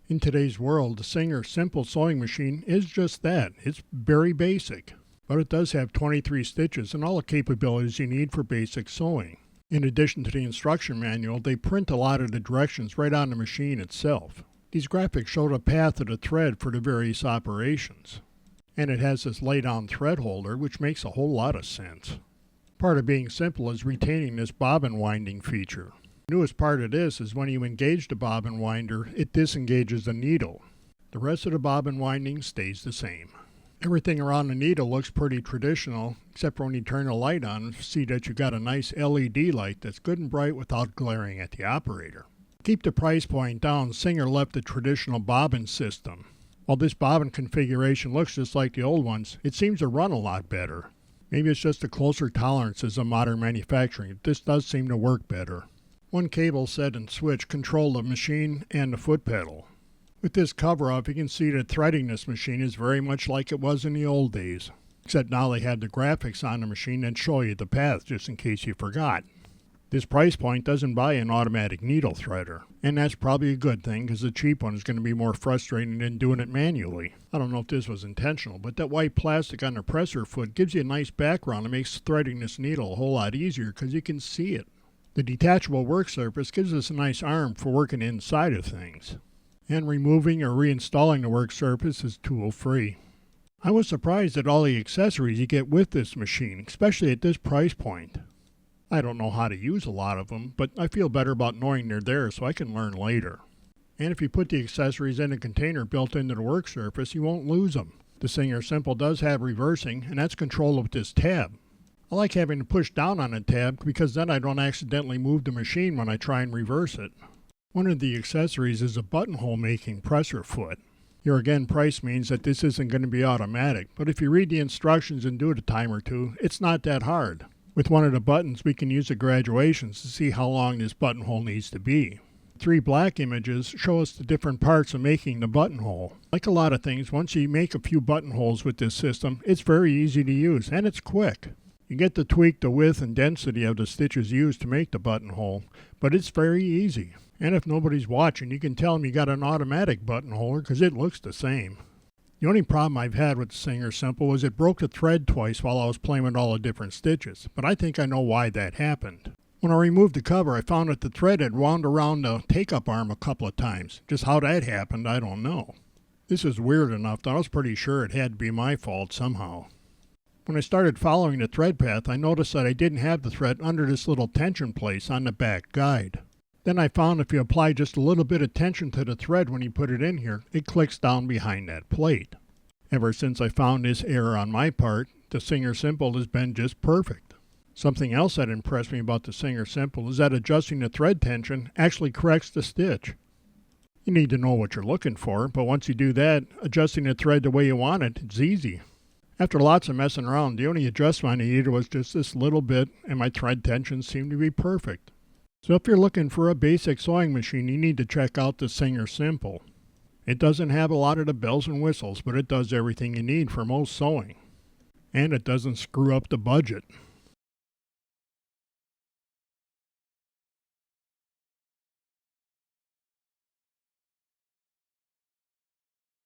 In today's world, the Singer Simple Sewing Machine is just that. It's very basic, but it does have 23 stitches and all the capabilities you need for basic sewing. In addition to the instruction manual, they print a lot of the directions right on the machine itself. These graphics show the path of the thread for the various operations. And it has this lay-down thread holder, which makes a whole lot of sense. Part of being simple is retaining this bobbin winding feature. The newest part of this is when you engage the bobbin winder, it disengages the needle. The rest of the bobbin winding stays the same. Everything around the needle looks pretty traditional, except for when you turn the light on, see that you got a nice LED light that's good and bright without glaring at the operator. To keep the price point down, Singer left the traditional bobbin system. While this bobbin configuration looks just like the old ones, it seems to run a lot better. Maybe it's just the closer tolerances of modern manufacturing. This does seem to work better. One cable set and switch control the machine and the foot pedal. With this cover off, you can see that threading this machine is very much like it was in the old days. Except now they have the graphics on the machine that show you the path just in case you forgot. This price point doesn't buy an automatic needle threader, and that's probably a good thing because the cheap one is going to be more frustrating than doing it manually. I don't know if this was intentional, but that white plastic on the presser foot gives you a nice background and makes threading this needle a whole lot easier because you can see it. The detachable work surface gives us a nice arm for working inside of things. And removing or reinstalling the work surface is tool-free. I was surprised at all the accessories you get with this machine, especially at this price point. I don't know how to use a lot of them, but I feel better about knowing they're there so I can learn later. And if you put the accessories in a container built into the work surface, you won't lose them. The Singer Simple does have reversing, and that's controlled with this tab. I like having to push down on a tab because then I don't accidentally move the machine when I try and reverse it. One of the accessories is a buttonhole making presser foot. Here again, price means that this isn't going to be automatic, but if you read the instructions and do it a time or two, it's not that hard. With one of the buttons, we can use the graduations to see how long this buttonhole needs to be. 3 black images show us the different parts of making the buttonhole. Like a lot of things, once you make a few buttonholes with this system, it's very easy to use, and it's quick. You get to tweak the width and density of the stitches used to make the buttonhole, but it's very easy. And if nobody's watching, you can tell them you got an automatic buttonholer because it looks the same. The only problem I've had with the Singer Simple was it broke the thread twice while I was playing with all the different stitches, but I think I know why that happened. When I removed the cover, I found that the thread had wound around the take-up arm a couple of times. Just how that happened, I don't know. This is weird enough that I was pretty sure it had to be my fault somehow. When I started following the thread path, I noticed that I didn't have the thread under this little tension place on the back guide. Then I found if you apply just a little bit of tension to the thread when you put it in here, it clicks down behind that plate. Ever since I found this error on my part, the Singer Simple has been just perfect. Something else that impressed me about the Singer Simple is that adjusting the thread tension actually corrects the stitch. You need to know what you're looking for, but once you do that, adjusting the thread the way you want it, it's easy. After lots of messing around, the only adjustment I needed was just this little bit, and my thread tension seemed to be perfect. So if you're looking for a basic sewing machine, you need to check out the Singer Simple. It doesn't have a lot of the bells and whistles, but it does everything you need for most sewing. And it doesn't screw up the budget.